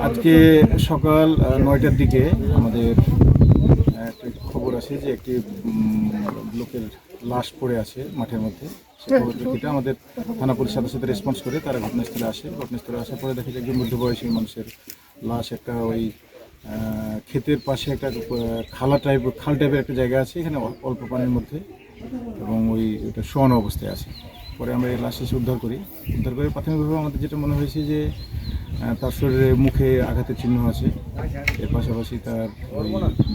আজকে সকাল 9টার দিকে আমাদের একটা খবর আসে যে একটি লোকের লাশ পড়ে আছে মাঠের মধ্যে। সেই খবর প্রেক্ষিতে আমাদের থানা পুলিশ সাথে রেসপন্স করে তারা ঘটনাস্থলে আসে। ঘটনাস্থলে আসার পরে দেখে যে একজন মধ্যবয়সী মানুষের লাশ একটা ওই ক্ষেতের পাশে একটা খাল টাইপের একটা জায়গা আছে, এখানে অল্প পানির মধ্যে, এবং ওইটা শোয়ানো অবস্থায় আছে। পরে আমরা এই লাশ এসে উদ্ধার করে প্রাথমিকভাবে আমাদের যেটা মনে হয়েছে যে তার শরীরে মুখে আঘাতের চিহ্ন আছে। এর পাশাপাশি তার ওই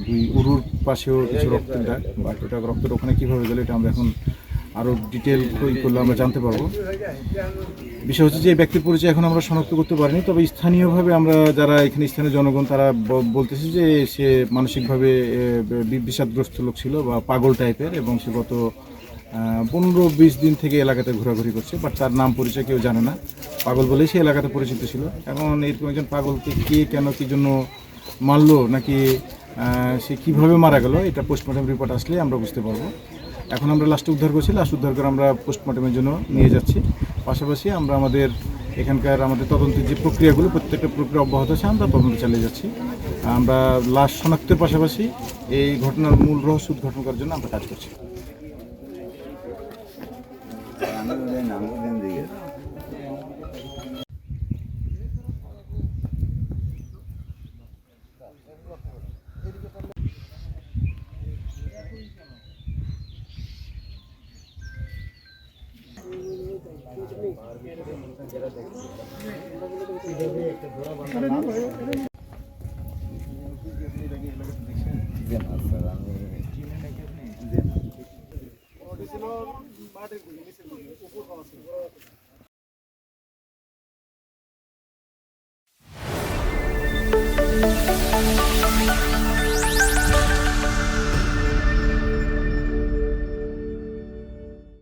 দুই উরুর পাশেও কিছু রক্তের দাগ, বা ওটা রক্তের ওখানে কীভাবে গেলে এটা আমরা এখন আরও ডিটেল করলে আমরা জানতে পারবো। বিষয় হচ্ছে যে এই ব্যক্তির পরিচয় এখন আমরা শনাক্ত করতে পারিনি, তবে স্থানীয়ভাবে আমরা যারা এখানে স্থানীয় জনগণ তারা বলতেছে যে সে মানসিকভাবে বিষাদগ্রস্ত লোক ছিল বা পাগল টাইপের, এবং সে গত 15-20 দিন থেকে এলাকাতে ঘোরাঘুরি করছে, বাট তার নাম পরিচয় কেউ জানে না। পাগল বলেই সে এলাকাতে পরিচিত ছিল। এখন এরকম একজন পাগলকে কে কেন কী জন্য মারলো, নাকি সে কীভাবে মারা গেল, এটা পোস্টমর্টম রিপোর্ট আসলে আমরা বুঝতে পারবো। এখন আমরা লাস্ট উদ্ধার করছি, লাস্ট উদ্ধার করে আমরা পোস্টমর্টমের জন্য নিয়ে যাচ্ছি। পাশাপাশি আমরা আমাদের তদন্তের যে প্রক্রিয়াগুলো, প্রত্যেকটা প্রক্রিয়া অব্যাহত আছে, আমরা তদন্ত চালিয়ে যাচ্ছি। আমরা লাশ শনাক্তের পাশাপাশি এই ঘটনার মূল রহস্য উদ্ঘাটন করার জন্য আমরা কাজ করছি।